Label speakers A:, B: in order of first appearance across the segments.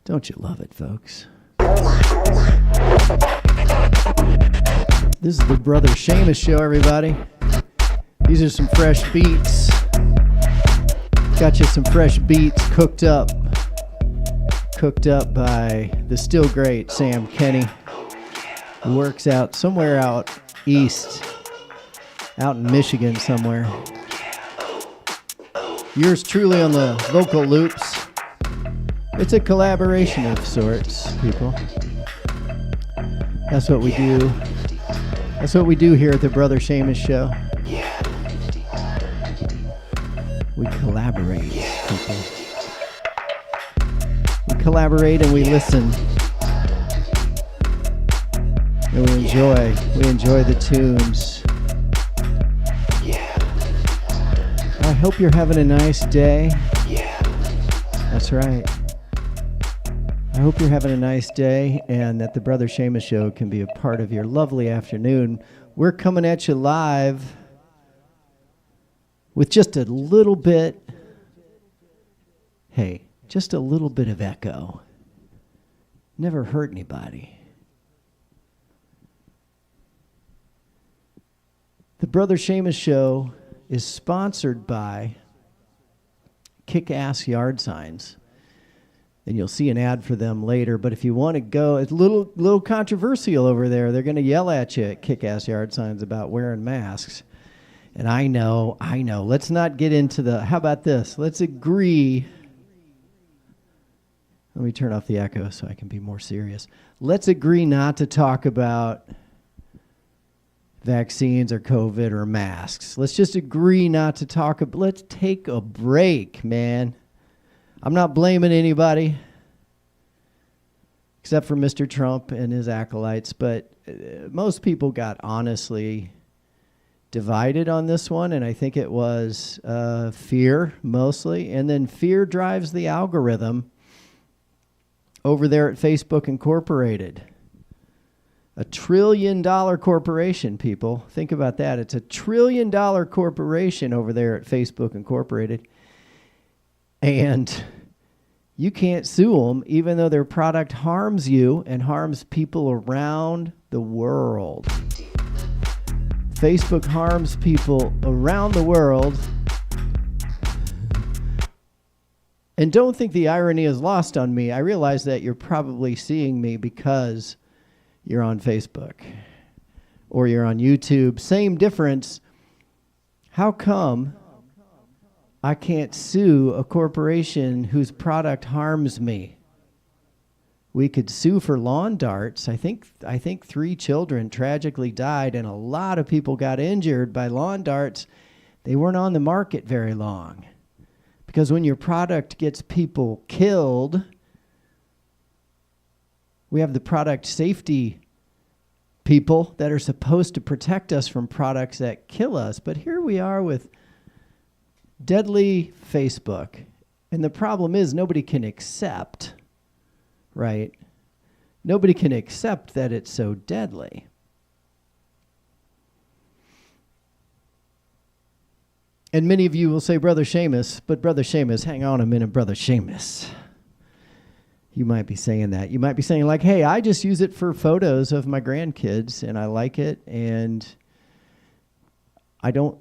A: Don't you love it, folks? This is the Brother Seamus Show, everybody. These are some fresh beats. Got you some fresh beats cooked up by the still great Sam Kenny, who works out somewhere out east, out in Michigan somewhere. Yours truly on the vocal loops. It's a collaboration of sorts, people. That's what we do. That's what we do here at the Brother Seamus Show. We collaborate, people. We collaborate and we listen. And we enjoy the tunes. I hope you're having a nice day. That's right. I hope you're having a nice day and that the Brother Seamus Show can be a part of your lovely afternoon. We're coming at you live with just a little bit, just a little bit of echo. Never hurt anybody. The Brother Seamus Show is sponsored by Kick-Ass Yard Signs. And you'll see an ad for them later. But if you want to go, it's a little controversial over there. They're going to yell at you at Kick-Ass Yard Signs about wearing masks. And I know. Let's not get into how about this? Let's agree. Let me turn off the echo so I can be more serious. Let's agree not to talk about vaccines or COVID or masks. Let's just agree not to talk. Let's take a break, man. I'm not blaming anybody except for Mr. Trump and his acolytes, but most people got honestly divided on this one, and I think it was fear mostly, and then fear drives the algorithm over there at Facebook Incorporated. $1 trillion corporation, people. Think about that. It's $1 trillion corporation over there at Facebook Incorporated. And you can't sue them even though their product harms you and harms people around the world. Facebook harms people around the world. And don't think the irony is lost on me. I realize that you're probably seeing me because you're on Facebook or you're on YouTube. Same difference. How come I can't sue a corporation whose product harms me? We could sue for lawn darts. I think 3 children tragically died and a lot of people got injured by lawn darts. They weren't on the market very long. Because when your product gets people killed, we have the product safety people that are supposed to protect us from products that kill us. But here we are with deadly Facebook. And the problem is nobody can accept, right? Nobody can accept that it's so deadly. And many of you will say, Brother Seamus, but Brother Seamus, hang on a minute, Brother Seamus. You might be saying that. You might be saying like, hey, I just use it for photos of my grandkids and I like it and I don't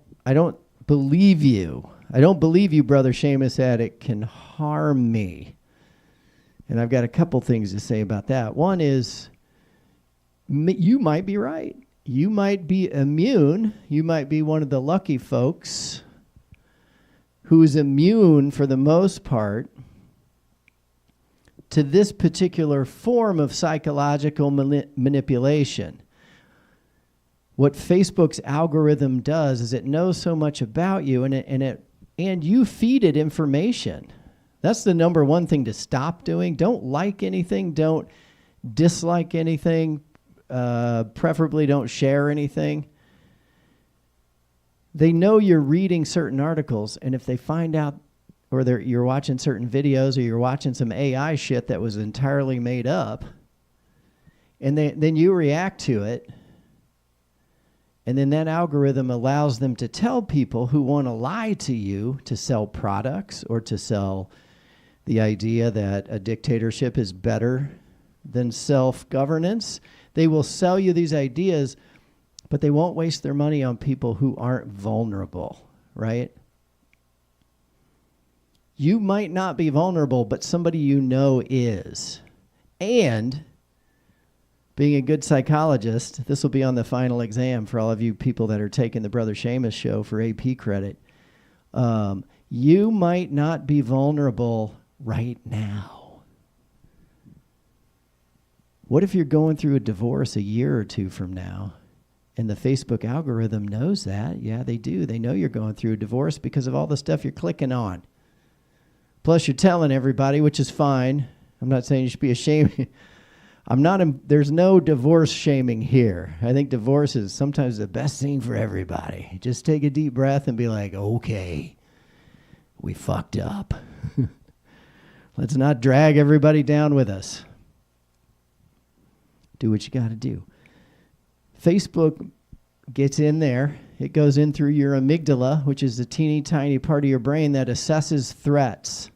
A: believe you. I don't believe you, Brother Seamus, that it can harm me. And I've got a couple things to say about that. One is, you might be right. You might be immune. You might be one of the lucky folks who's immune for the most part to this particular form of psychological manipulation. What Facebook's algorithm does is it knows so much about you and you feed it information. That's the number one thing to stop doing. Don't like anything. Don't dislike anything. Preferably don't share anything. They know you're reading certain articles, and if they find out, or you're watching certain videos, or you're watching some AI shit that was entirely made up, and then you react to it, and then that algorithm allows them to tell people who want to lie to you to sell products or to sell the idea that a dictatorship is better than self-governance. They will sell you these ideas, but they won't waste their money on people who aren't vulnerable, right? You might not be vulnerable, but somebody you know is. And being a good psychologist, this will be on the final exam for all of you people that are taking the Brother Seamus Show for AP credit. You might not be vulnerable right now. What if you're going through a divorce a year or two from now, and the Facebook algorithm knows that? Yeah, they do. They know you're going through a divorce because of all the stuff you're clicking on. Plus, you're telling everybody, which is fine. I'm not saying you should be ashamed. There's no divorce shaming here. I think divorce is sometimes the best thing for everybody. Just take a deep breath and be like, okay, we fucked up. Let's not drag everybody down with us. Do what you got to do. Facebook gets in there. It goes in through your amygdala, which is the teeny tiny part of your brain that assesses threats.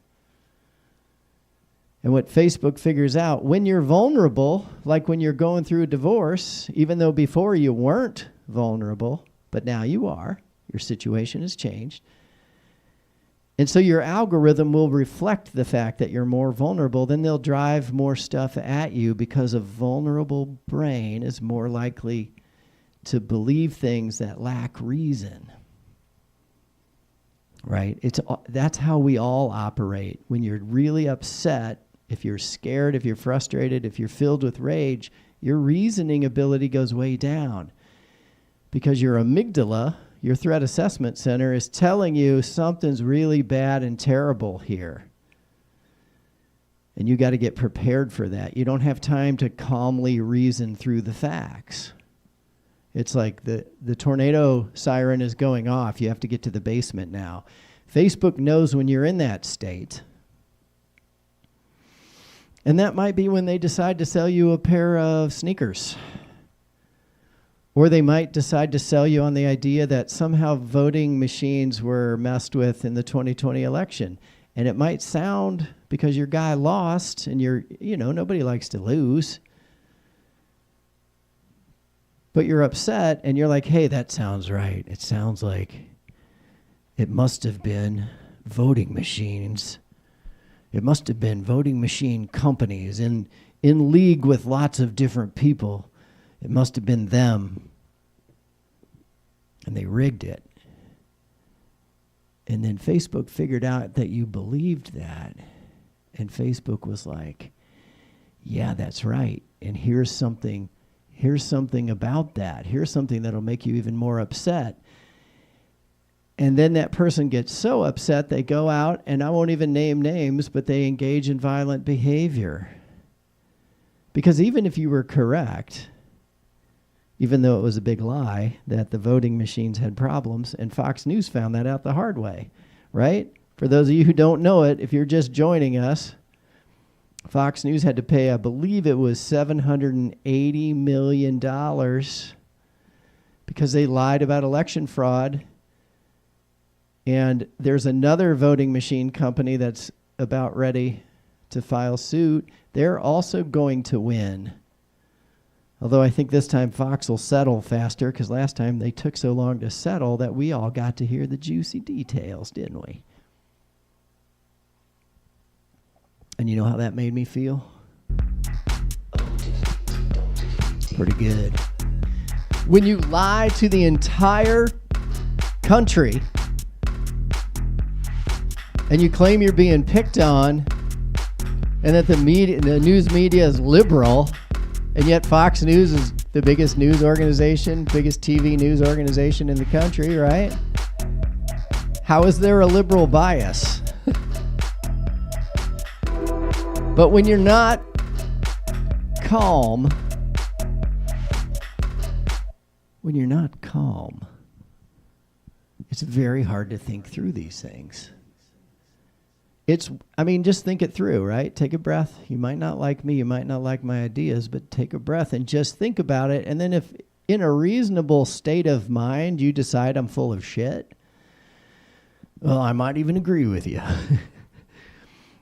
A: And what Facebook figures out, when you're vulnerable, like when you're going through a divorce, even though before you weren't vulnerable, but now you are, your situation has changed. And so your algorithm will reflect the fact that you're more vulnerable, then they'll drive more stuff at you because a vulnerable brain is more likely to believe things that lack reason. Right? That's how we all operate. When you're really upset, if you're scared, if you're frustrated, if you're filled with rage, your reasoning ability goes way down. Because your amygdala, your threat assessment center, is telling you something's really bad and terrible here. And you got to get prepared for that. You don't have time to calmly reason through the facts. It's like the tornado siren is going off. You have to get to the basement now. Facebook knows when you're in that state. And that might be when they decide to sell you a pair of sneakers. Or they might decide to sell you on the idea that somehow voting machines were messed with in the 2020 election. And it might sound, because your guy lost, and nobody likes to lose. But you're upset, and you're like, hey, that sounds right. It sounds like it must have been voting machines. It must have been voting machine companies in league with lots of different people. It must have been them. And they rigged it. And then Facebook figured out that you believed that. And Facebook was like, yeah, that's right. And here's something about that. Here's something that'll make you even more upset. And then that person gets so upset, they go out, and I won't even name names, but they engage in violent behavior. Because even if you were correct, even though it was a big lie that the voting machines had problems, and Fox News found that out the hard way, right? For those of you who don't know it, if you're just joining us, Fox News had to pay, I believe it was $780 million because they lied about election fraud. And there's another voting machine company that's about ready to file suit. They're also going to win. Although I think this time Fox will settle faster, because last time they took so long to settle that we all got to hear the juicy details, didn't we? And you know how that made me feel? Pretty good. When you lie to the entire country and you claim you're being picked on and that the news media is liberal, and yet Fox News is the biggest news organization, biggest TV news organization in the country, right? How is there a liberal bias? But when you're not calm, it's very hard to think through these things. Just think it through, right? Take a breath. You might not like me, you might not like my ideas, but take a breath and just think about it. And then if in a reasonable state of mind you decide I'm full of shit, well, I might even agree with you.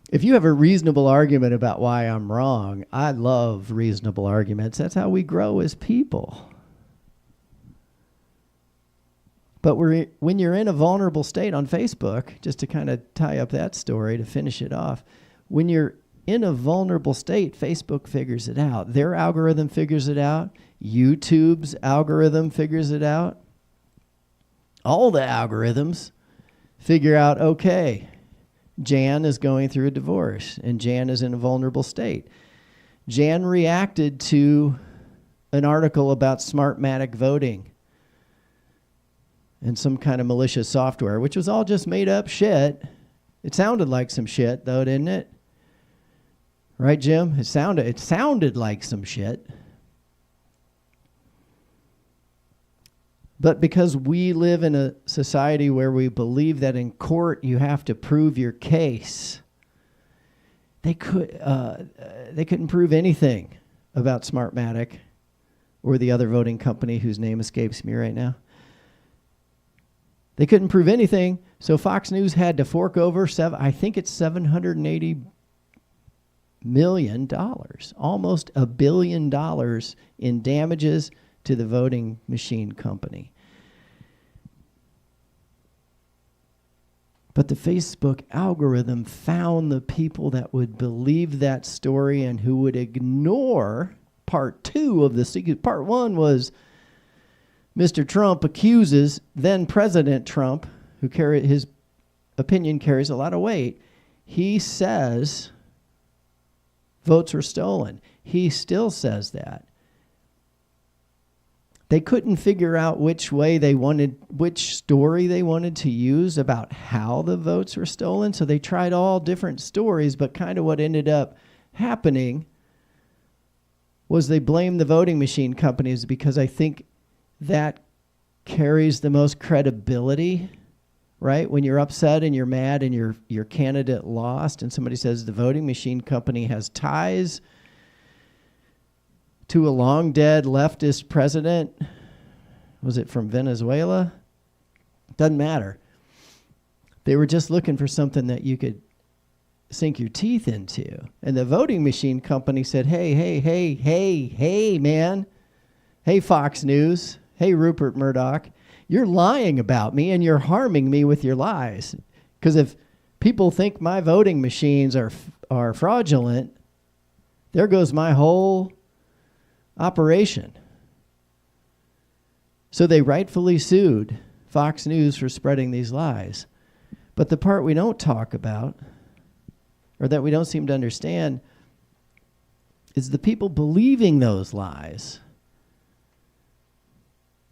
A: If you have a reasonable argument about why I'm wrong, I love reasonable arguments. That's how we grow as people. But when you're in a vulnerable state on Facebook, just to kind of tie up that story to finish it off, when you're in a vulnerable state, Facebook figures it out. Their algorithm figures it out. YouTube's algorithm figures it out. All the algorithms figure out, okay, Jan is going through a divorce, and Jan is in a vulnerable state. Jan reacted to an article about Smartmatic voting and some kind of malicious software, which was all just made up shit. It sounded like some shit, though, didn't it? Right, Jim? It sounded like some shit. But because we live in a society where we believe that in court you have to prove your case, they couldn't prove anything about Smartmatic or the other voting company whose name escapes me right now. They couldn't prove anything, so Fox News had to fork over I think it's $780 million, almost $1 billion in damages to the voting machine company. But the Facebook algorithm found the people that would believe that story and who would ignore part 2 of the secret. Part 1 was Mr. Trump accuses then President Trump, his opinion carries a lot of weight. He says votes were stolen. He still says that. They couldn't figure out which story they wanted to use about how the votes were stolen. So they tried all different stories, but kind of what ended up happening was they blamed the voting machine companies, because I think that carries the most credibility, right? When you're upset and you're mad and your candidate lost and somebody says the voting machine company has ties to a long dead leftist president. Was it from Venezuela? Doesn't matter. They were just looking for something that you could sink your teeth into. And the voting machine company said, hey, man. Hey, Fox News. Hey, Rupert Murdoch. You're lying about me and you're harming me with your lies. Because if people think my voting machines are fraudulent, there goes my whole operation. So they rightfully sued Fox News for spreading these lies. But the part we don't talk about, or that we don't seem to understand, is the people believing those lies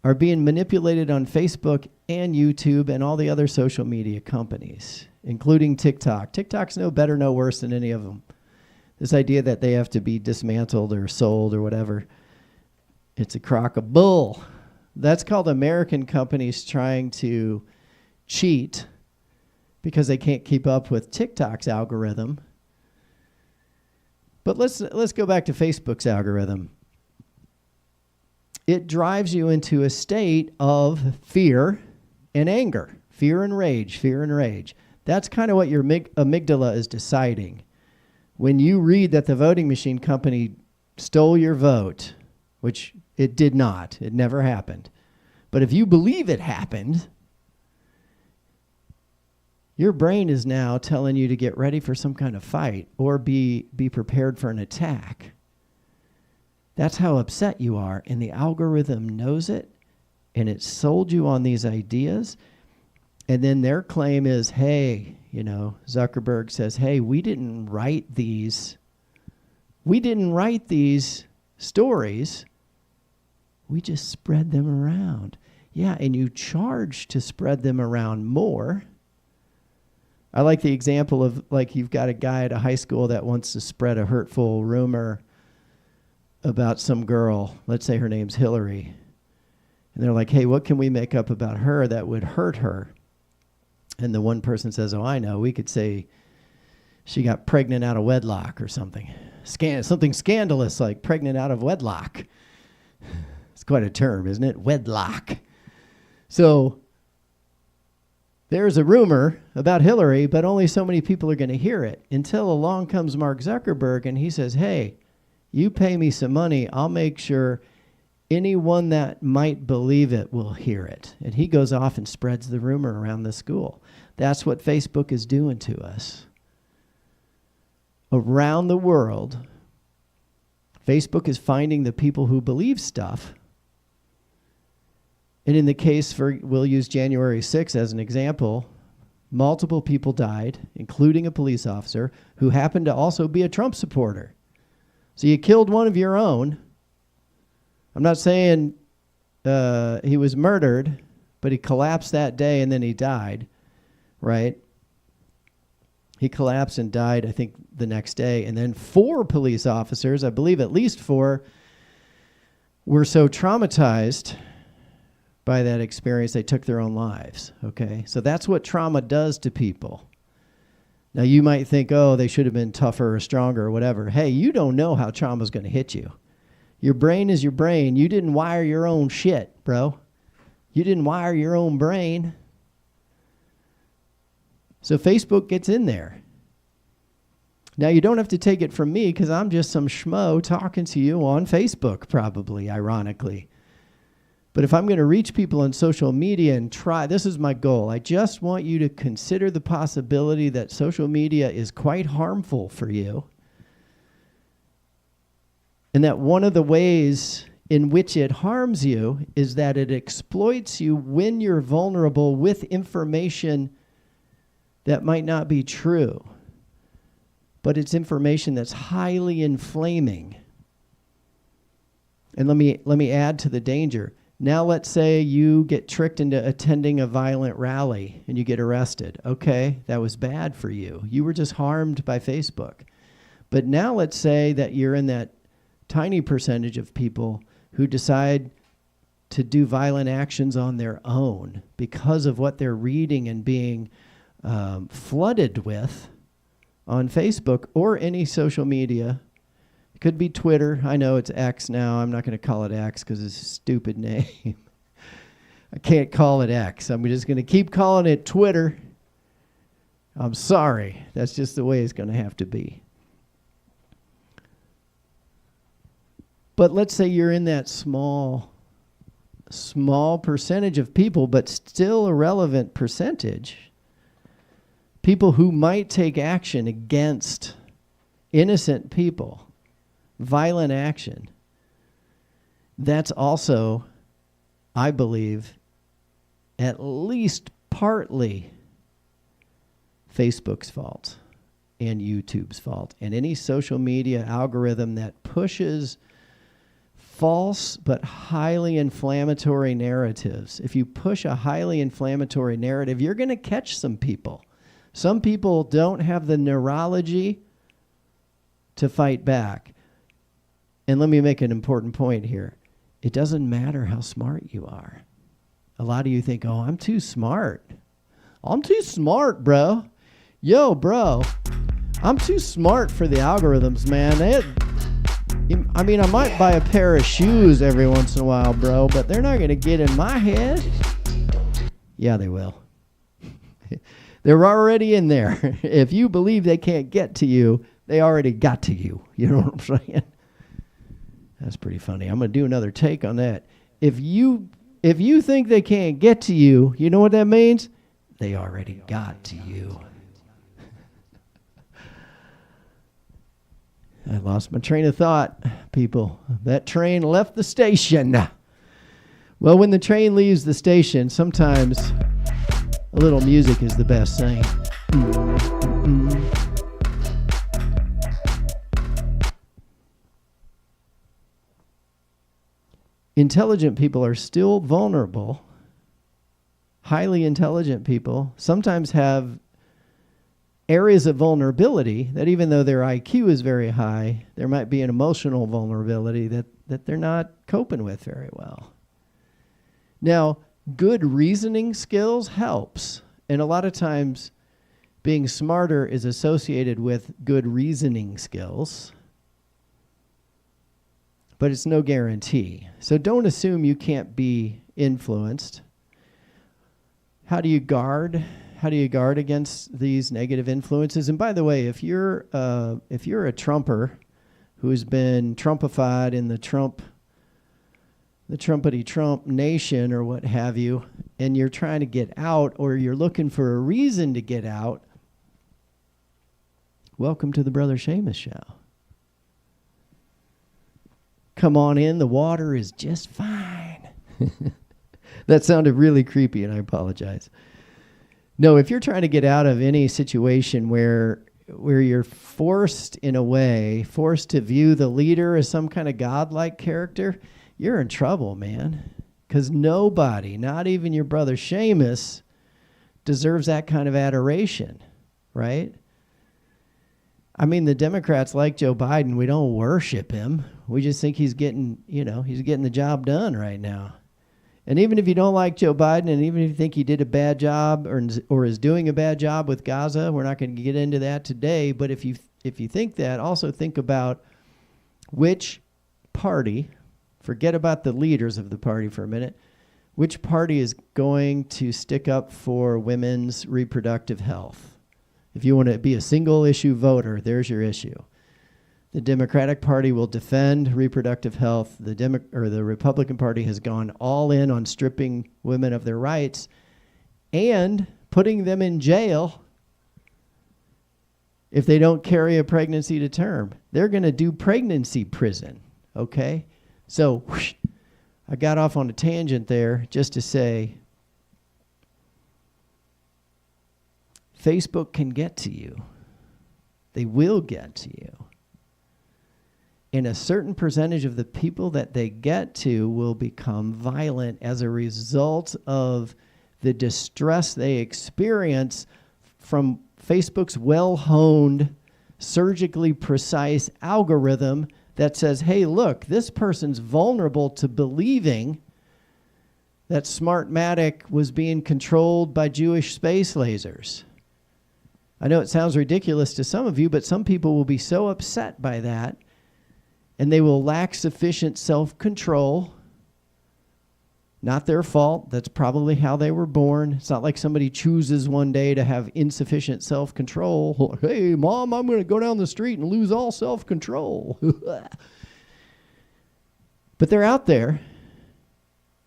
A: are being manipulated on Facebook and YouTube and all the other social media companies, including TikTok. TikTok's no better, no worse than any of them. This idea that they have to be dismantled or sold or whatever, it's a crock of bull. That's called American companies trying to cheat because they can't keep up with TikTok's algorithm. But let's go back to Facebook's algorithm. It drives you into a state of fear and anger, fear and rage. That's kind of what your amygdala is deciding. When you read that the voting machine company stole your vote, which it did not, it never happened. But if you believe it happened, your brain is now telling you to get ready for some kind of fight or be prepared for an attack. That's how upset you are, and the algorithm knows it, and it sold you on these ideas. And then their claim is, hey, Zuckerberg says, hey, we didn't write these stories. We just spread them around. Yeah, and you charge to spread them around more. I like the example of, like, you've got a guy at a high school that wants to spread a hurtful rumor about some girl. Let's say her name's Hillary. And they're like, hey, what can we make up about her that would hurt her? And the one person says, oh, I know. We could say she got pregnant out of wedlock or something. Something scandalous like pregnant out of wedlock. It's quite a term, isn't it? Wedlock. So there's a rumor about Hillary, but only so many people are going to hear it until along comes Mark Zuckerberg and he says, hey, you pay me some money, I'll make sure anyone that might believe it will hear it. And he goes off and spreads the rumor around the school. That's what Facebook is doing to us. Around the world, Facebook is finding the people who believe stuff. And in the case for, we'll use January 6th as an example, multiple people died, including a police officer who happened to also be a Trump supporter. So you killed one of your own. I'm not saying he was murdered, but he collapsed that day and then he died, right? He collapsed and died, I think, the next day. And then 4 police officers, I believe at least 4, were so traumatized by that experience, they took their own lives, okay? So that's what trauma does to people. Now, you might think, oh, they should have been tougher or stronger or whatever. Hey, you don't know how trauma is going to hit you. Your brain is your brain. You didn't wire your own shit, bro. You didn't wire your own brain. So Facebook gets in there. Now, you don't have to take it from me because I'm just some schmo talking to you on Facebook, probably, ironically. But if I'm going to reach people on social media and try, this is my goal. I just want you to consider the possibility that social media is quite harmful for you. And that one of the ways in which it harms you is that it exploits you when you're vulnerable with information that might not be true. But it's information that's highly inflaming. And let me add to the danger. Now let's say you get tricked into attending a violent rally and you get arrested. Okay, that was bad for you. You were just harmed by Facebook. But now let's say that you're in that tiny percentage of people who decide to do violent actions on their own because of what they're reading and being flooded with on Facebook or any social media. It could be Twitter. I know it's X now. I'm not going to call it X because it's a stupid name. I can't call it X. I'm just going to keep calling it Twitter. I'm sorry. That's just the way it's going to have to be. But let's say you're in that small percentage of people, but still a relevant percentage. People who might take action against innocent people. Violent action. That's also, I believe, at least partly Facebook's fault and YouTube's fault and any social media algorithm that pushes false but highly inflammatory narratives. If you push a highly inflammatory narrative, you're going to catch some people. Some people don't have the neurology to fight back. And let me make an important point here. It doesn't matter how smart you are. A lot of you think, oh, I'm too smart. I'm too smart, bro. Yo, bro, I'm too smart for the algorithms, man. I mean, I might buy a pair of shoes every once in a while, bro, but they're not going to get in my head. Yeah, they will. They're already in there. If you believe they can't get to you, they already got to you. You know what I'm saying? That's pretty funny. I'm going to do another take on that. If you think they can't get to you, you know what that means? They already got to you. I lost my train of thought, people. That train left the station. Well, when the train leaves the station, sometimes a little music is the best thing. Intelligent people are still vulnerable. Highly intelligent people sometimes have areas of vulnerability that even though their IQ is very high, there might be an emotional vulnerability that they're not coping with very well. Now, good reasoning skills helps. And a lot of times being smarter is associated with good reasoning skills. But it's no guarantee. So don't assume you can't be influenced. How do you guard? How do you guard against these negative influences? And by the way, if you're a Trumper who's been Trumpified in the Trumpity Trump nation or what have you, and you're trying to get out or you're looking for a reason to get out, welcome to the Brother Seamus Show. Come on in, the water is just fine. That sounded really creepy, and I apologize. No, if you're trying to get out of any situation where you're forced to view the leader as some kind of godlike character, you're in trouble, man. Because nobody, not even your brother Seamus, deserves that kind of adoration, right? I mean, the Democrats like Joe Biden. We don't worship him. We just think he's getting the job done right now. And even if you don't like Joe Biden, and even if you think he did a bad job or is doing a bad job with Gaza, we're not going to get into that today. But if you think that, also think about which party, forget about the leaders of the party for a minute, which party is going to stick up for women's reproductive health? If you want to be a single issue voter, there's your issue. The Democratic Party will defend reproductive health. The Republican Party has gone all in on stripping women of their rights and putting them in jail if they don't carry a pregnancy to term. They're going to do pregnancy prison, okay? So I got off on a tangent there just to say Facebook can get to you. They will get to you. And a certain percentage of the people that they get to will become violent as a result of the distress they experience from Facebook's well-honed, surgically precise algorithm that says, hey, look, this person's vulnerable to believing that Smartmatic was being controlled by Jewish space lasers. I know it sounds ridiculous to some of you, but some people will be so upset by that, and they will lack sufficient self-control. Not their fault. That's probably how they were born. It's not like somebody chooses one day to have insufficient self-control. Hey, Mom, I'm going to go down the street and lose all self-control. But they're out there,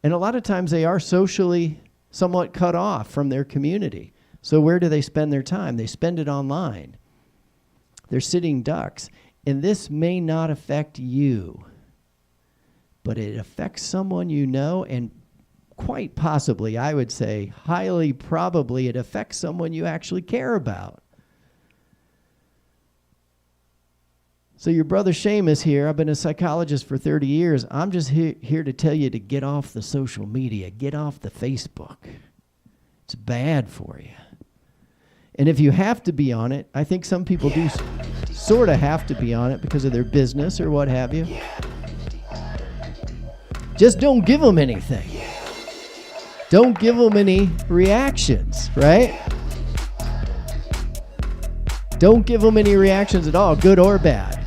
A: and a lot of times they are socially somewhat cut off from their community. So where do they spend their time? They spend it online. They're sitting ducks. And this may not affect you, but it affects someone you know, and quite possibly, I would say, highly probably, it affects someone you actually care about. So your brother Seamus here, I've been a psychologist for 30 years. I'm just here to tell you to get off the social media, get off the Facebook. It's bad for you. And if you have to be on it, I think some people do sort of have to be on it because of their business or what have you. Just don't give them anything. Don't give them any reactions, right? Don't give them any reactions at all, good or bad.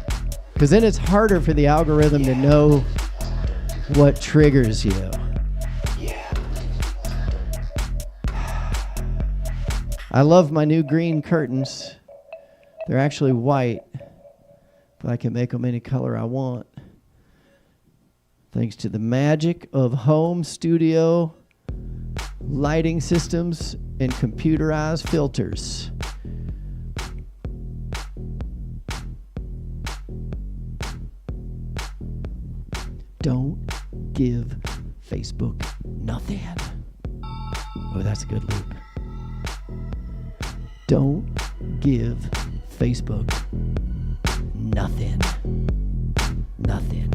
A: Because then it's harder for the algorithm to know what triggers you. I love my new green curtains. They're actually white, but I can make them any color I want. Thanks to the magic of home studio lighting systems and computerized filters. Don't give Facebook nothing. Oh, that's a good loop. Don't give Facebook nothing. Nothing.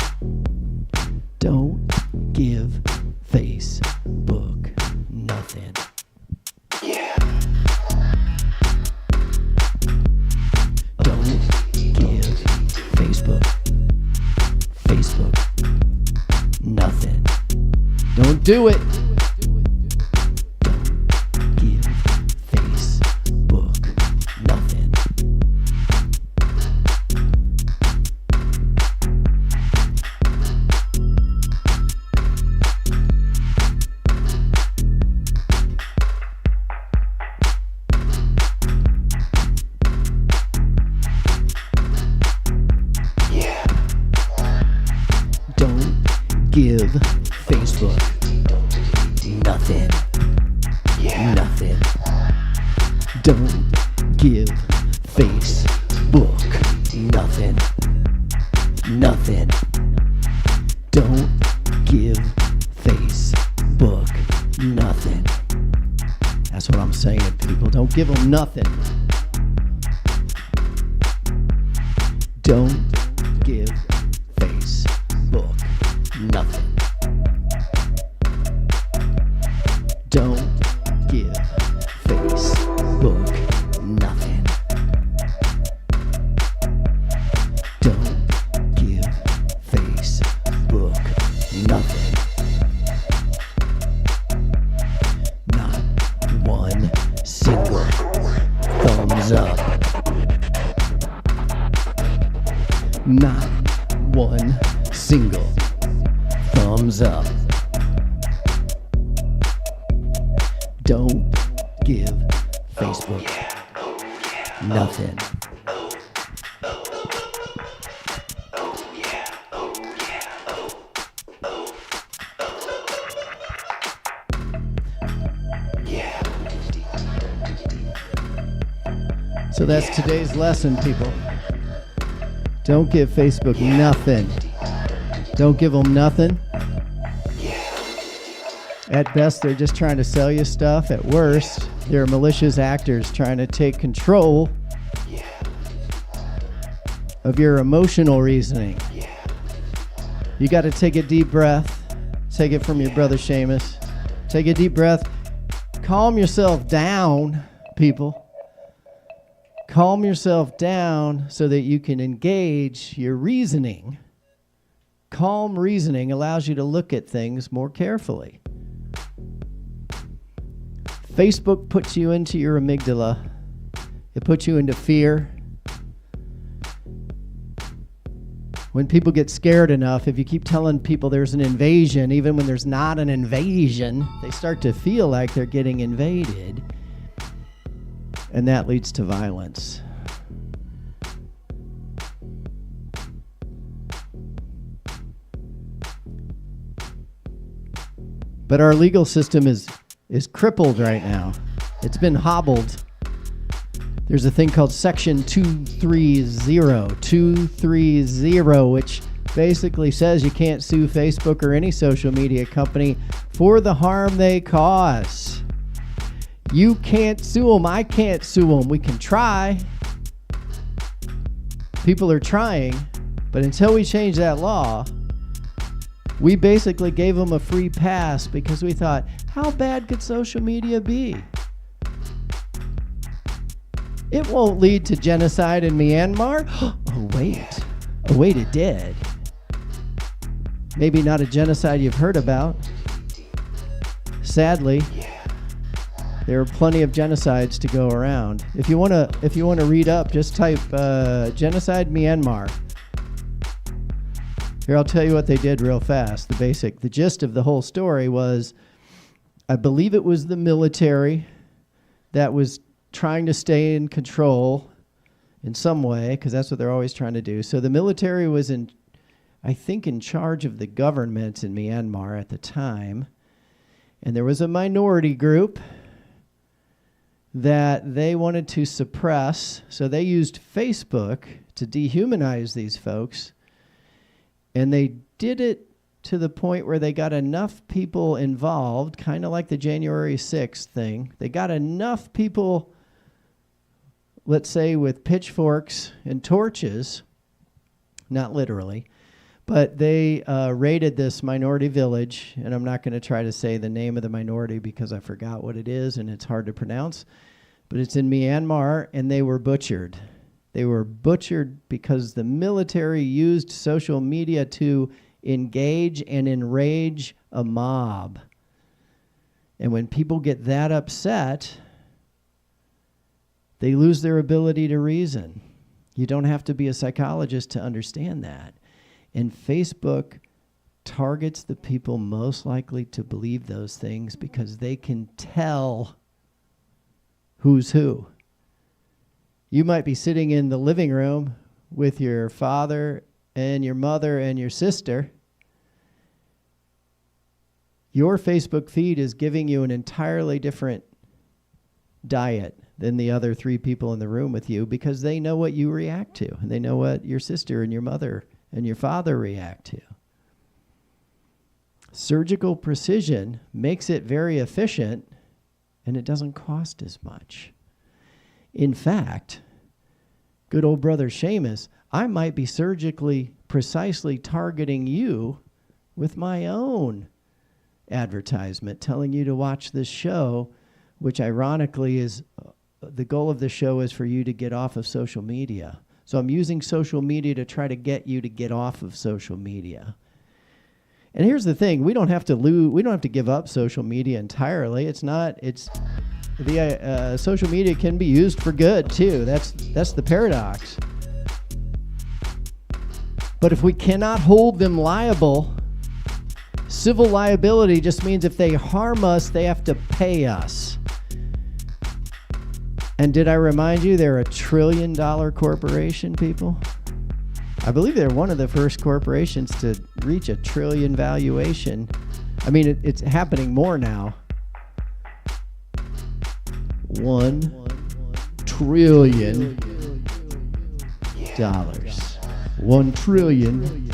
A: Don't give Facebook nothing. Yeah. Don't give Facebook nothing. Don't do it. give Facebook nothing. Nothing. Don't give Facebook nothing. Nothing. Don't give Facebook nothing. That's what I'm saying, people. Don't give them nothing. Don't give Facebook nothing. Don't give Facebook nothing. Don't give Facebook nothing. Not one single thumbs up. Not one single thumbs up. Don't give Facebook nothing. So that's today's lesson, people. Don't give Facebook nothing. Don't give them nothing. At best, they're just trying to sell you stuff. At worst, they're malicious actors trying to take control of your emotional reasoning. You got to take a deep breath. Take it from your brother Seamus. Take a deep breath. Calm yourself down, people. Calm yourself down so that you can engage your reasoning. Calm reasoning allows you to look at things more carefully. Facebook puts you into your amygdala. It puts you into fear. When people get scared enough, if you keep telling people there's an invasion, even when there's not an invasion, they start to feel like they're getting invaded. And that leads to violence. But our legal system is crippled right now. It's been hobbled. There's a thing called Section 230, which basically says you can't sue Facebook or any social media company for the harm they cause. You can't sue them. I can't sue them. We can try. People are trying, but until we change that law, we basically gave them a free pass because we thought, how bad could social media be? It won't lead to genocide in Myanmar. Oh, wait, it did. Maybe not a genocide you've heard about. Sadly, there are plenty of genocides to go around. If you want to read up, just type genocide Myanmar. Here, I'll tell you what they did real fast. The gist of the whole story was, I believe it was the military that was trying to stay in control in some way, because that's what they're always trying to do. So the military was in charge of the government in Myanmar at the time. And there was a minority group that they wanted to suppress. So they used Facebook to dehumanize these folks. And they did it to the point where they got enough people involved, kind of like the January 6th thing. They got enough people, let's say, with pitchforks and torches, not literally, but they raided this minority village, and I'm not going to try to say the name of the minority because I forgot what it is, and it's hard to pronounce, but it's in Myanmar, and they were butchered. They were butchered because the military used social media to engage and enrage a mob. And when people get that upset, they lose their ability to reason. You don't have to be a psychologist to understand that. And Facebook targets the people most likely to believe those things because they can tell who's who. You might be sitting in the living room with your father and your mother and your sister, Your Facebook feed is giving you an entirely different diet than the other 3 people in the room with you, because they know what you react to, and they know what your sister and your mother and your father react to. Surgical precision makes it very efficient, and it doesn't cost as much. In fact, good old Brother Seamus, I might be surgically precisely targeting you with my own advertisement, telling you to watch this show, which ironically is the goal of the show is for you to get off of social media. So I'm using social media to try to get you to get off of social media. And here's the thing: we don't have to give up social media entirely. Social media can be used for good too. That's the paradox. But if we cannot hold them liable, civil liability just means if they harm us, they have to pay us. And did I remind you they're a $1 trillion corporation, people? I believe they're one of the first corporations to reach $1 trillion valuation. I mean, it's happening more now. $1 trillion. $1 trillion.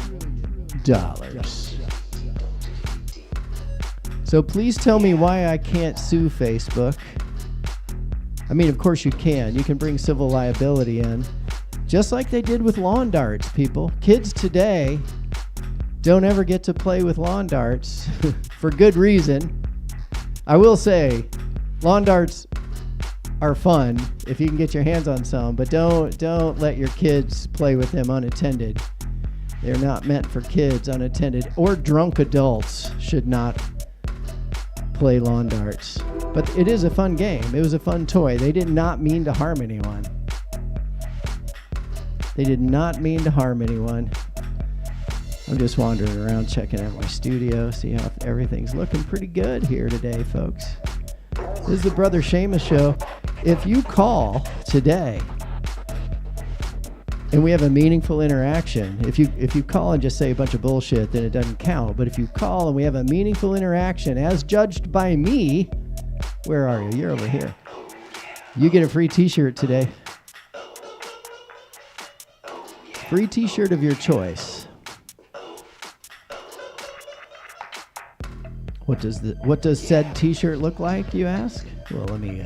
A: So please tell me why I can't sue Facebook. I mean, of course you can. You can bring civil liability in, just like they did with lawn darts, people. Kids today don't ever get to play with lawn darts for good reason. I will say, lawn darts are fun if you can get your hands on some, but don't let your kids play with them unattended. They're not meant for kids unattended, or drunk adults should not play lawn darts. But it is a fun game. It was a fun toy. They did not mean to harm anyone. I'm just wandering around checking out my studio, see how everything's looking pretty good here today, folks. This is the Brother Seamus Show. If you call today and we have a meaningful interaction, if you call and just say a bunch of bullshit, then it doesn't count. But if you call and we have a meaningful interaction as judged by me, where are you? You're over here. You get a free t-shirt today. Free t-shirt of your choice. What does said t-shirt look like, you ask? Well, let me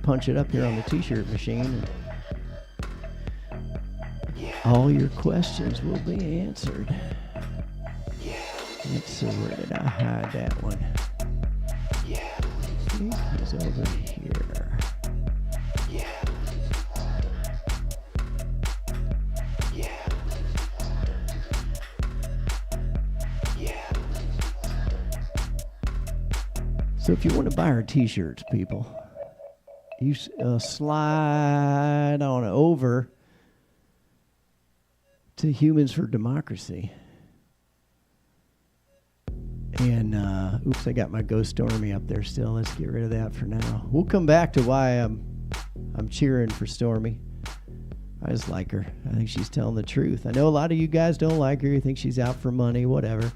A: punch it up here on the t-shirt machine, and all your questions will be answered. Let's see, where did I hide that one? He's over here. So if you want to buy our t-shirts, people, you slide on over to Humans for Democracy. And, oops, I got my Ghost Stormy up there still. Let's get rid of that for now. We'll come back to why I'm cheering for Stormy. I just like her. I think she's telling the truth. I know a lot of you guys don't like her. You think she's out for money, whatever.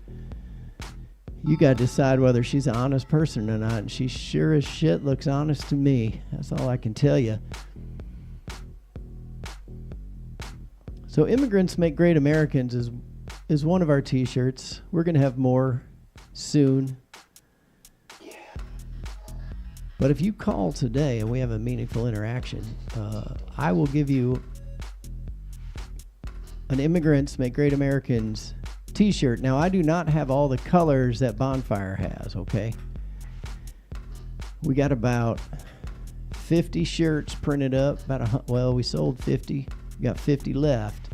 A: You got to decide whether she's an honest person or not. And she sure as shit looks honest to me. That's all I can tell you. So Immigrants Make Great Americans is one of our t-shirts. We're going to have more soon. But if you call today and we have a meaningful interaction, I will give you an Immigrants Make Great Americans t-shirt. Now, I do not have all the colors that Bonfire has, okay? We got about 50 shirts printed up. We sold 50. We got 50 left.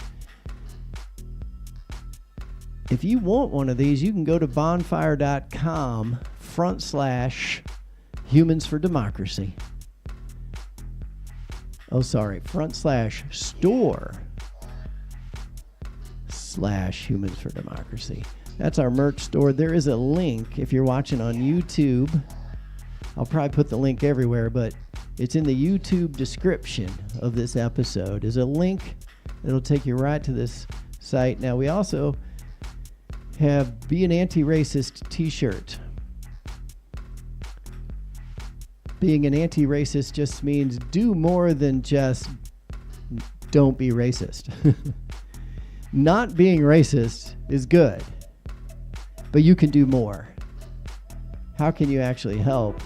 A: If you want one of these, you can go to bonfire.com/Humans for Democracy. /store/Humans for Democracy. That's our merch store. There is a link if you're watching on YouTube. I'll probably put the link everywhere, but it's in the YouTube description of this episode. There's a link that'll take you right to this site. Now, we also have Be an Anti-Racist t-shirt. Being an anti-racist just means do more than just don't be racist. Not being racist is good, but you can do more. How can you actually help?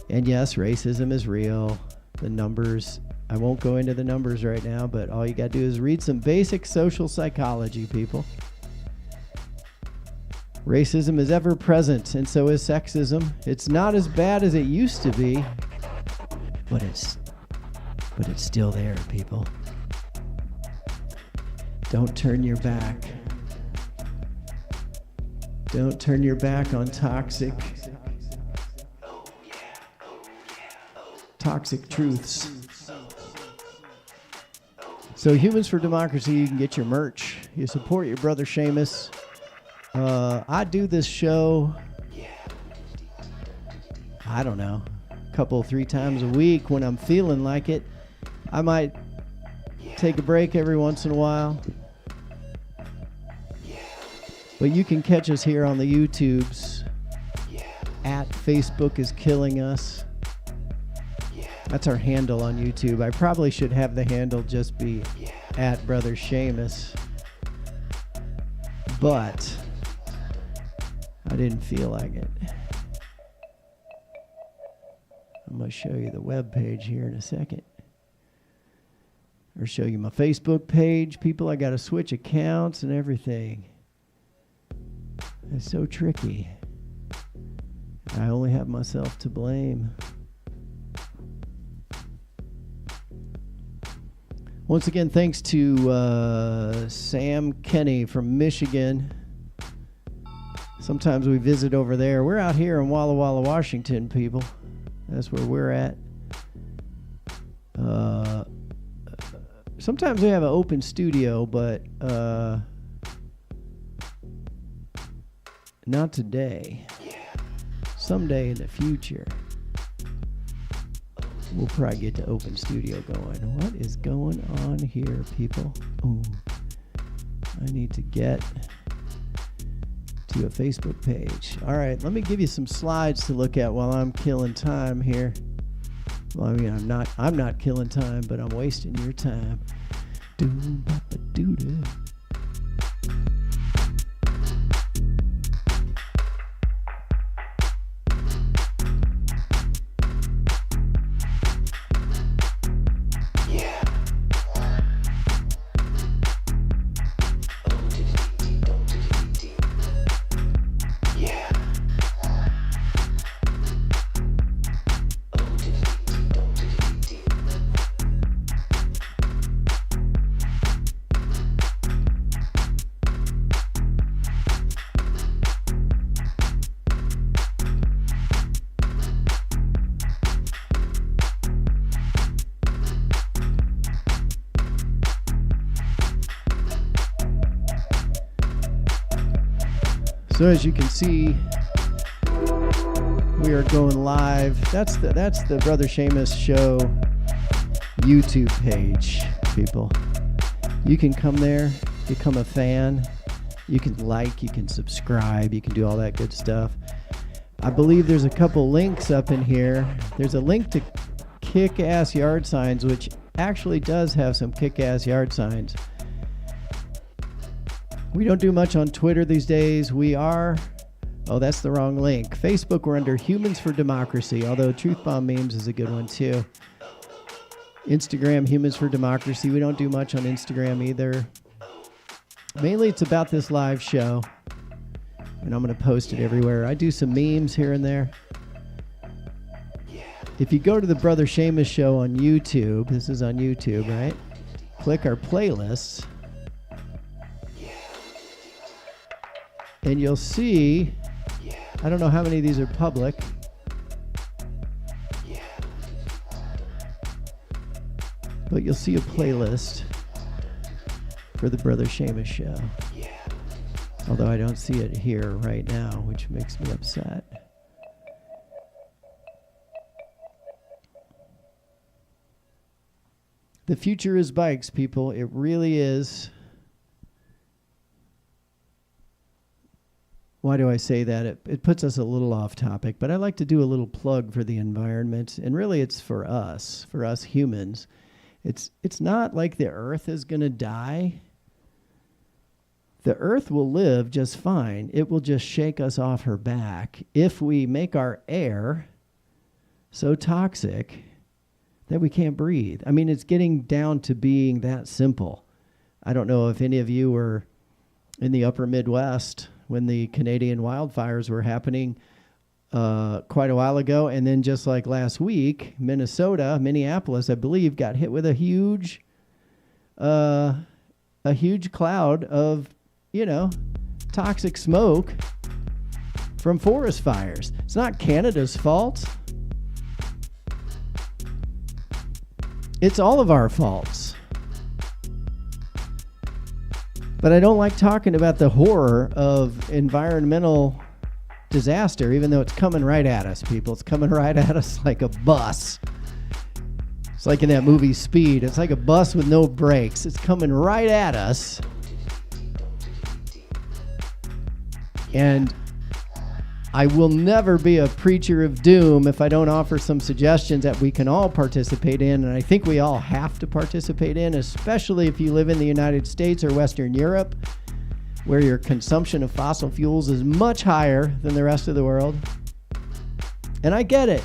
A: And yes, racism is real. The numbers, I won't go into the numbers right now, but all you got to do is read some basic social psychology, people. Racism is ever present, and so is sexism. It's not as bad as it used to be, but it's still there, people. Don't turn your back. Don't turn your back on toxic truths. So Humans for Democracy, you can get your merch. You support your brother Seamus. I do this show, I don't know, a couple, 3 times a week when I'm feeling like it. I might take a break every once in a while. But you can catch us here on the YouTubes at Facebook is Killing Us. That's our handle on YouTube. I probably should have the handle just be at Brother Seamus. But I didn't feel like it. I'm going to show you the web page here in a second. Or show you my Facebook page. People, I got to switch accounts and everything. It's so tricky. I only have myself to blame. Once again, thanks to Sam Kenny from Michigan. Sometimes we visit over there. We're out here in Walla Walla, Washington, people. That's where we're at. Sometimes we have an open studio, but not today. Someday in the future, we'll probably get the open studio going. What is going on here, people? Ooh, I need to get to a Facebook page. All right, let me give you some slides to look at while I'm killing time here. Well, I mean, I'm not killing time, but I'm wasting your time. Doo-ba-ba-doo-doo. So as you can see, we are going live. That's the Brother Seamus Show YouTube page, people. You can come there, become a fan. You can like, you can subscribe, you can do all that good stuff. I believe there's a couple links up in here. There's a link to Kick-Ass Yard Signs, which actually does have some kick-ass yard signs. We don't do much on Twitter these days. We are, oh, that's the wrong link. Facebook, we're under Humans for Democracy, although Truth Bomb Memes is a good one too. Instagram, Humans for Democracy. We don't do much on Instagram either. Mainly it's about this live show, and I'm going to post it everywhere. I do some memes here and there. If you go to the Brother Seamus Show on YouTube, this is on YouTube, right? Click our playlists. And you'll see, I don't know how many of these are public. But you'll see a playlist for the Brother Seamus Show. Although I don't see it here right now, which makes me upset. The future is bikes, people. It really is. why do I say that? It puts us a little off topic, but I like to do a little plug for the environment, and really it's for us humans. It's not like the earth is going to die. The earth will live just fine. It will just shake us off her back if we make our air so toxic that we can't breathe. I mean, it's getting down to being that simple. I don't know if any of you were in the upper Midwest when the Canadian wildfires were happening quite a while ago. And then just like last week, Minneapolis, I believe, got hit with a huge cloud of, toxic smoke from forest fires. It's not Canada's fault. It's all of our faults. But I don't like talking about the horror of environmental disaster, even though it's coming right at us, people. It's coming right at us like a bus. It's like in that movie Speed. It's like a bus with no brakes. It's coming right at us. And I will never be a preacher of doom if I don't offer some suggestions that we can all participate in, and I think we all have to participate in, especially if you live in the United States or Western Europe, where your consumption of fossil fuels is much higher than the rest of the world. And I get it.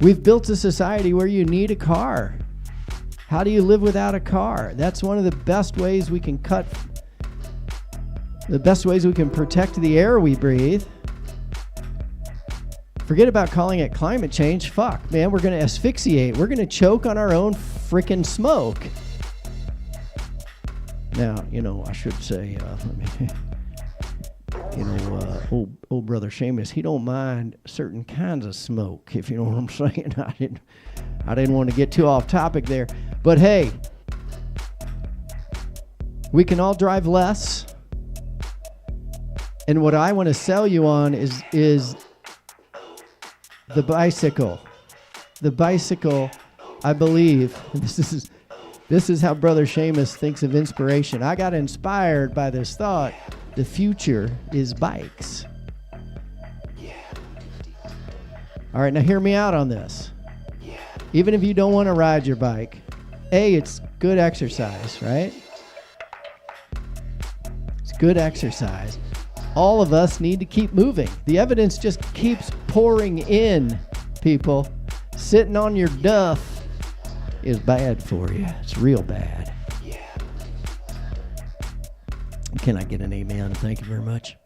A: We've built a society where you need a car. How do you live without a car? That's one of the best ways we can protect the air we breathe. Forget about calling it climate change. Fuck, man, we're going to asphyxiate. We're going to choke on our own freaking smoke. Now, I should say, old Brother Seamus, he don't mind certain kinds of smoke, if you know what I'm saying. I didn't want to get too off topic there. But hey, we can all drive less. And what I want to sell you on is the bicycle. The bicycle, I believe, this is how Brother Seamus thinks of inspiration. I got inspired by this thought. The future is bikes. All right, now hear me out on this. Even if you don't want to ride your bike, it's good exercise, right? It's good exercise. All of us need to keep moving. The evidence just keeps pouring in, people. Sitting on your duff is bad for you. It's real bad. Can I get an amen? Thank you very much.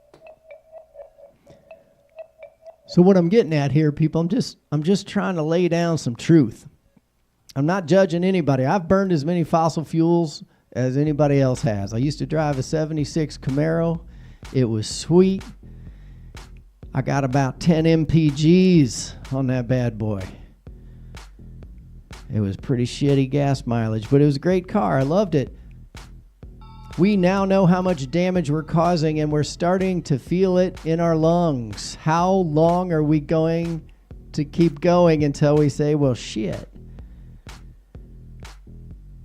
A: So what I'm getting at here, people, I'm just trying to lay down some truth. I'm not judging anybody. I've burned as many fossil fuels as anybody else has. I used to drive a 76 Camaro. It was sweet. I got about 10 MPGs on that bad boy. It was pretty shitty gas mileage, but it was a great car. I loved it. We now know how much damage we're causing, and we're starting to feel it in our lungs. How long are we going to keep going until we say, well, shit,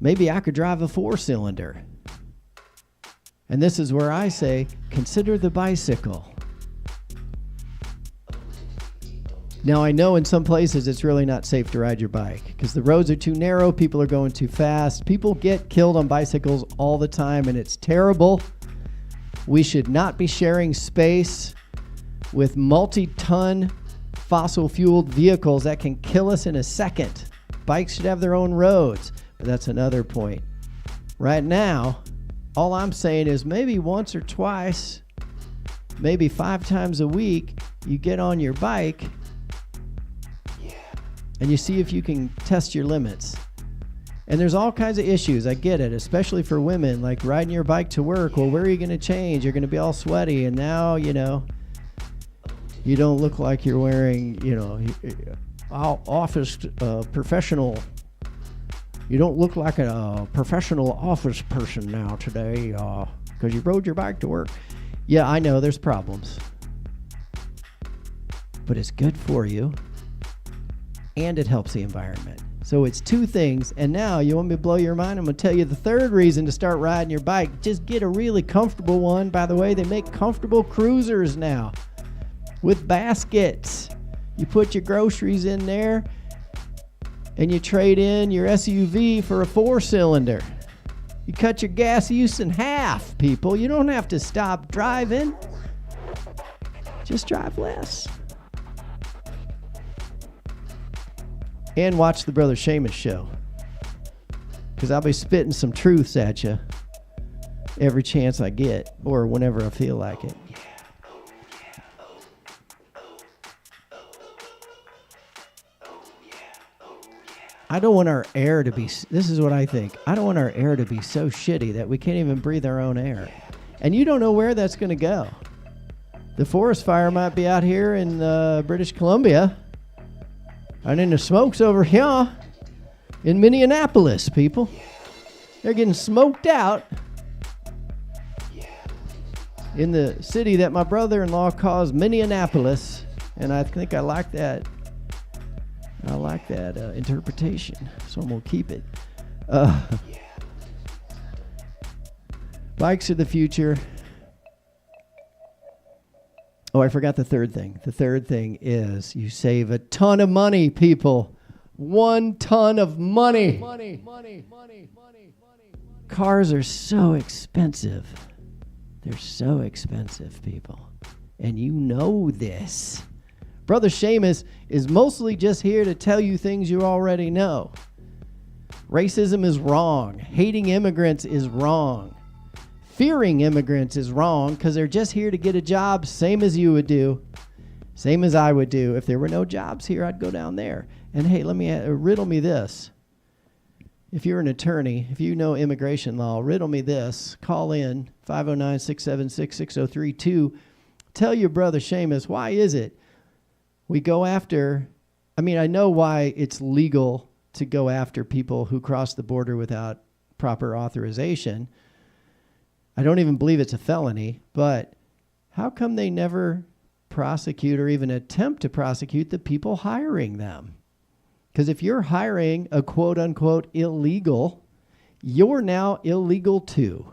A: maybe I could drive a 4-cylinder? And this is where I say, consider the bicycle. Now, I know in some places it's really not safe to ride your bike because the roads are too narrow, people are going too fast. People get killed on bicycles all the time, and it's terrible. We should not be sharing space with multi-ton fossil-fueled vehicles that can kill us in a second. Bikes should have their own roads, but that's another point. Right now, all I'm saying is maybe once or twice, maybe 5 times a week, you get on your bike and you see if you can test your limits. And there's all kinds of issues. I get it, especially for women, like riding your bike to work. Well, where are you going to change? You're going to be all sweaty. And now, you don't look like you're wearing, office professional. You don't look like a professional office person now today because you rode your bike to work. Yeah, I know there's problems. But it's good for you. And it helps the environment. So it's two things. And now, you want me to blow your mind? I'm going to tell you the third reason to start riding your bike. Just get a really comfortable one. By the way, they make comfortable cruisers now with baskets. You put your groceries in there and you trade in your SUV for a 4-cylinder. You cut your gas use in half, people. You don't have to stop driving. Just drive less. And watch the Brother Seamus Show, because I'll be spitting some truths at you every chance I get, or whenever I feel like it. I don't want our air to be, this is what I think, I don't want our air to be so shitty that we can't even breathe our own air. And you don't know where that's going to go. The forest fire might be out here in British Columbia. And then the smoke's over here in Minneapolis, people. They're getting smoked out in the city that my brother-in-law calls Minneapolis. And I think I like that. I like that interpretation, so I'm going to keep it. Bikes are the future. Oh, I forgot the third thing. The third thing is you save a ton of money, people. 1 ton of money. Cars are so expensive. They're so expensive, people. And you know this. Brother Seamus is mostly just here to tell you things you already know. Racism is wrong. Hating immigrants is wrong. Fearing immigrants is wrong because they're just here to get a job, same as you would do, same as I would do. If there were no jobs here, I'd go down there. And hey, let me riddle me this. If you're an attorney, if you know immigration law, riddle me this. Call in 509-676-6032. Tell your brother Seamus, why is it we go after, I mean, I know why it's legal to go after people who cross the border without proper authorization. I don't even believe it's a felony, but how come they never prosecute or even attempt to prosecute the people hiring them? Because if you're hiring a quote-unquote illegal, you're now illegal too.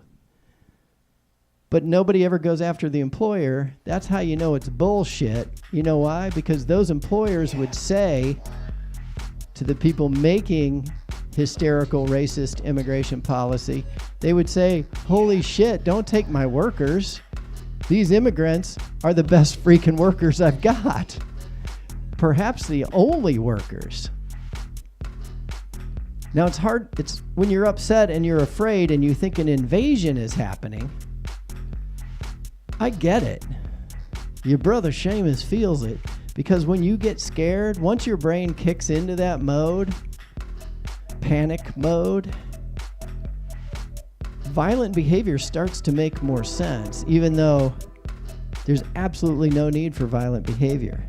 A: But nobody ever goes after the employer. That's how you know it's bullshit. You know why? Because those employers would say to the people making hysterical racist immigration policy, they would say, holy shit, don't take my workers. These immigrants are the best freaking workers I've got. Perhaps the only workers. Now it's hard, it's when you're upset and you're afraid and you think an invasion is happening. I get it. Your brother Seamus feels it, because when you get scared, once your brain kicks into that mode, panic mode, violent behavior starts to make more sense, even though there's absolutely no need for violent behavior.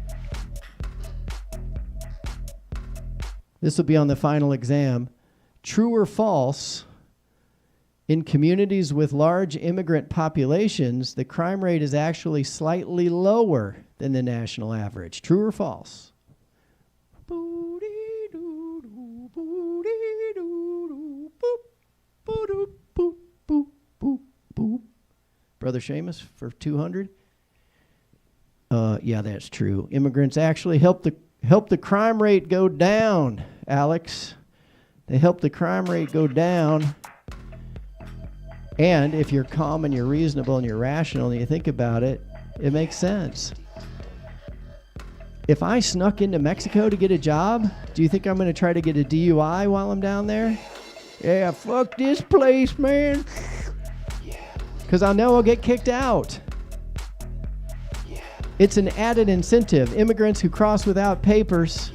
A: This will be on the final exam. True or false, in communities with large immigrant populations, the crime rate is actually slightly lower than the national average. True or false? Brother Seamus for 200. Yeah, that's true. Immigrants actually help the crime rate go down, Alex. They help the crime rate go down. And if you're calm and you're reasonable and you're rational and you think about it, it makes sense. If I snuck into Mexico to get a job, do you think I'm going to try to get a DUI while I'm down there? Yeah, fuck this place, man. Because I know I'll get kicked out. It's an added incentive. Immigrants who cross without papers,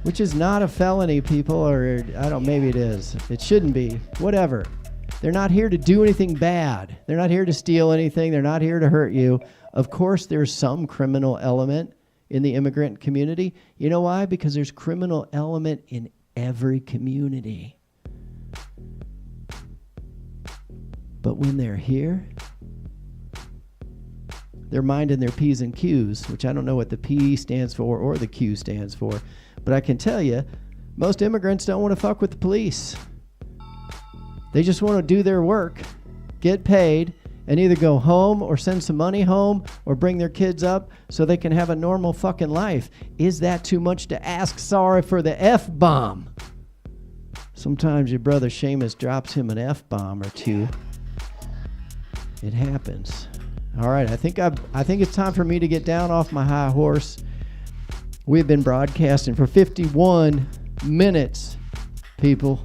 A: which is not a felony, people, or I don't, maybe it is. It shouldn't be. Whatever. They're not here to do anything bad. They're not here to steal anything. They're not here to hurt you. Of course, there's some criminal element in the immigrant community. You know why? Because there's criminal element in every community. But when they're here, they're minding their P's and Q's, which I don't know what the P stands for or the Q stands for. But I can tell you, Most immigrants don't want to fuck with the police. They just want to do their work, get paid, and either go home or send some money home or bring their kids up so they can have a normal fucking life. Is that too much to ask? Sorry for the F-bomb. Sometimes your brother Seamus drops him an F-bomb or two. It happens. All right, I think it's time for me to get down off my high horse. We've been broadcasting for 51 minutes, people.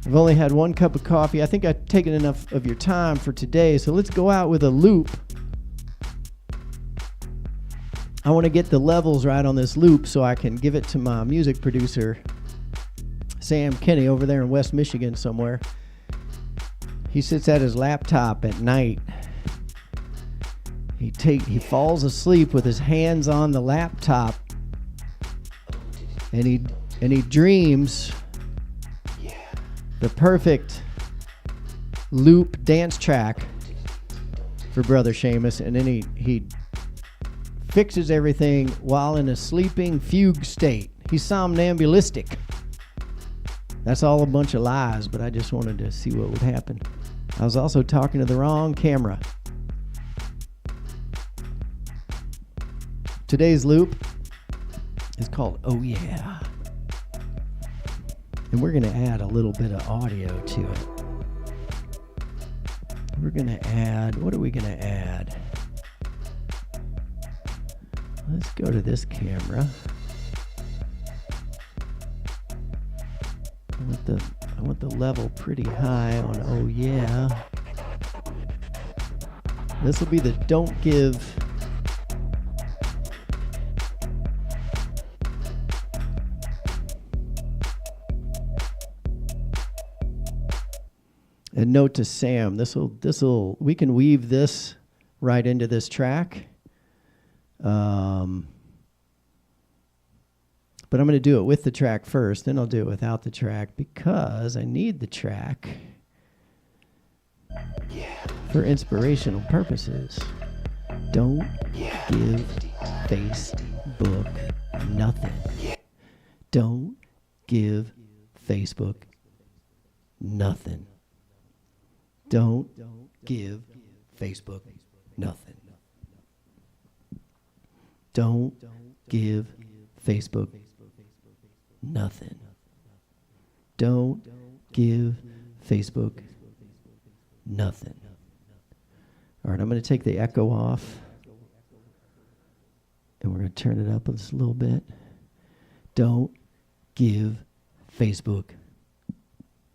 A: I've only had one cup of coffee. I think I've taken enough of your time for today, so let's go out with a loop. I want to get the levels right on this loop so I can give it to my music producer, Sam Kinney, over there in West Michigan somewhere. He sits at his laptop at night. He falls asleep with his hands on the laptop, and he dreams the perfect loop dance track for Brother Seamus, and then he fixes everything while in a sleeping fugue state. He's somnambulistic. That's all a bunch of lies, but I just wanted to see what would happen. I was also talking to the wrong camera. Today's loop is called Oh Yeah. And we're going to add a little bit of audio to it. We're going to add, what are we going to add? Let's go to this camera. I want the level pretty high on Oh Yeah. This will be the Don't Give. And note to Sam, this'll we can weave this right into this track. But I'm going to do it with the track first, then I'll do it without the track because I need the track for inspirational purposes. Don't give Facebook nothing. Don't give Facebook nothing. Don't give Facebook nothing. Don't give Facebook nothing. Don't give Facebook nothing. All right, I'm going to take the echo off, and we're going to turn it up just a little bit. Don't give Facebook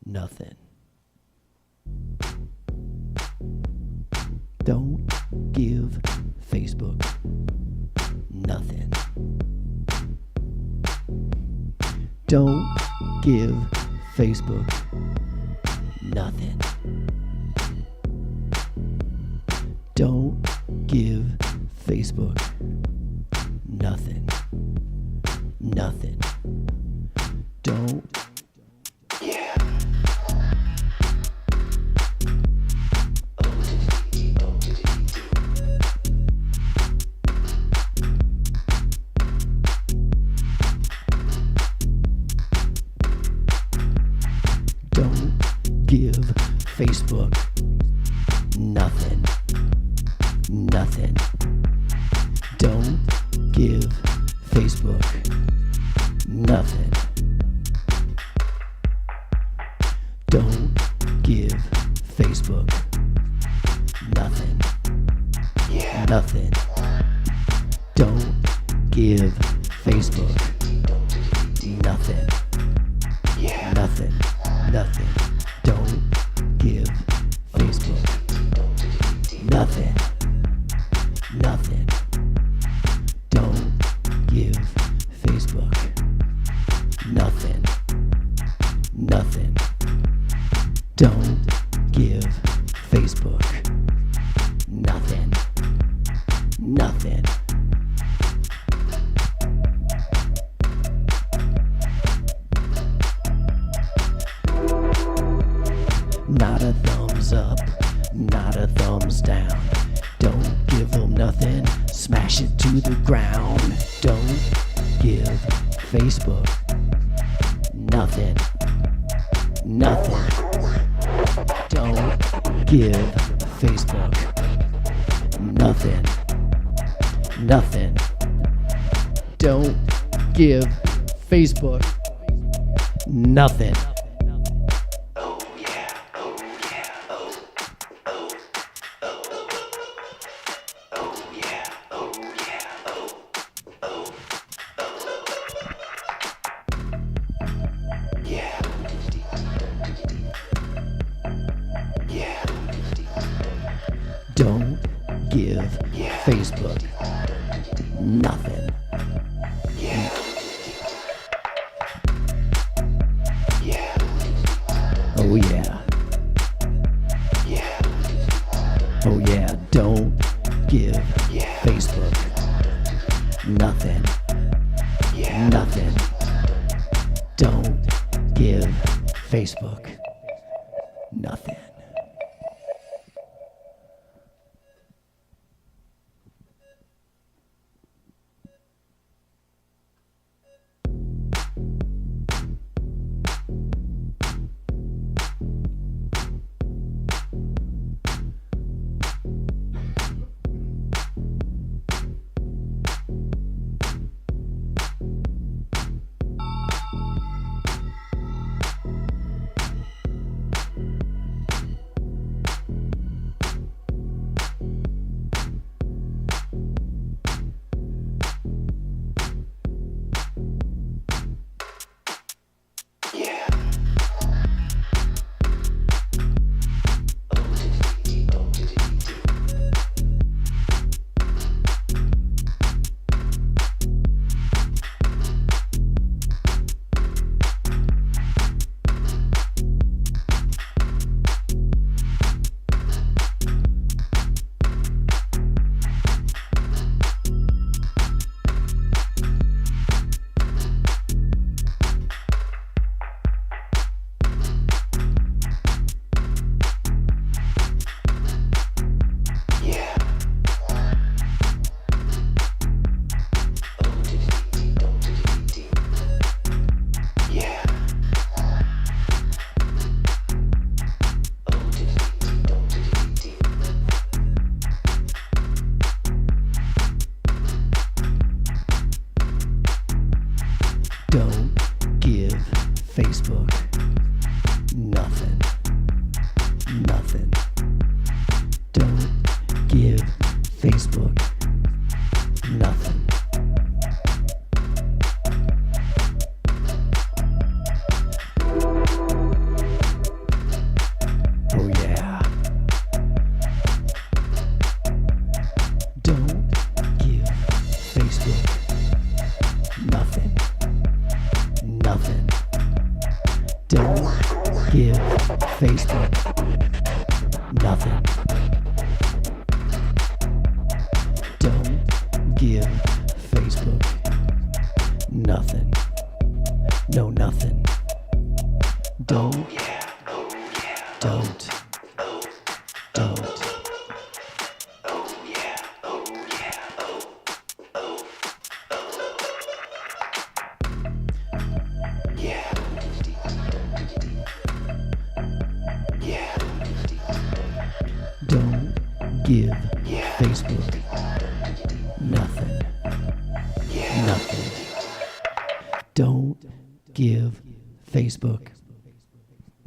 A: nothing. Don't give Facebook nothing. Don't give Facebook nothing. Don't give Facebook nothing. Nothing. Don't. Give Facebook nothing. Nothing. Don't give Facebook nothing. Don't give Facebook nothing. Nothing. Don't give Facebook nothing. Nothing. Nothing. Don't give Facebook nothing. Nothing. Don't give Facebook nothing. Nothing. Don't give Facebook nothing. Nothing. Not a thumbs up, not a thumbs down. Don't give them nothing, smash it to the ground. Don't give Facebook. Nothing. Nothing. Don't give Facebook. Nothing. Nothing. Don't give Facebook. Nothing. Don't give Facebook nothing. Oh yeah. Oh yeah. Don't give Facebook nothing. Nothing. Don't give Facebook nothing. Don't give Facebook nothing. Nothing. Don't give Facebook nothing. Oh yeah. Don't give Facebook nothing. Nothing. Don't give Facebook nothing. Don't give Facebook nothing. No, nothing. Don't. Don't. Don't. Don't give Facebook nothing. Nothing. Don't give Facebook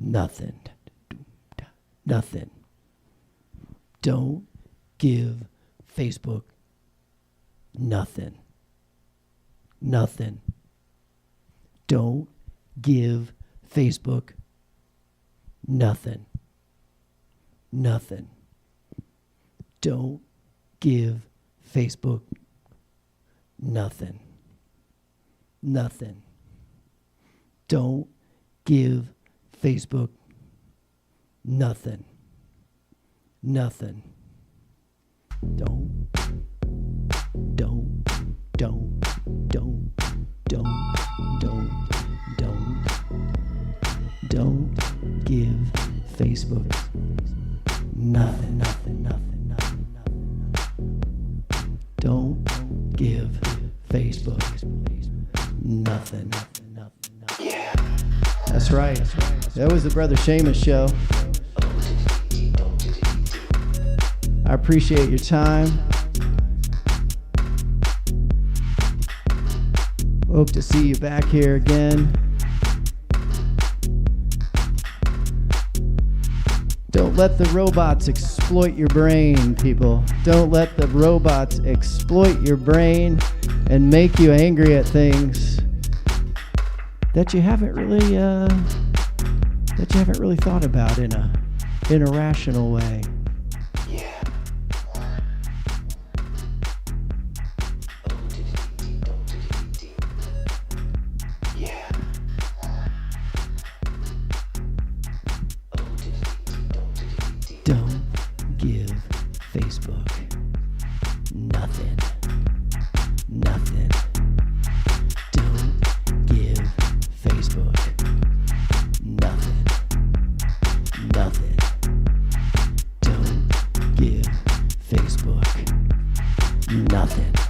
A: nothing. Nothing. Don't give Facebook nothing. Nothing. Don't give Facebook nothing. Nothing. Don't give Facebook nothing. Nothing. Don't give Facebook nothing. Nothing. Don't give Facebook nothing. Don't give Facebook nothing. right. That was the Brother Seamus Show. I appreciate your time. Hope to see you back here again. Don't let the robots exploit your brain, people. Don't let the robots exploit your brain and make you angry at things that you haven't really thought about in a rational way. Don't give Facebook nothing. Nothing. Don't give Facebook nothing. Nothing. Don't give Facebook nothing.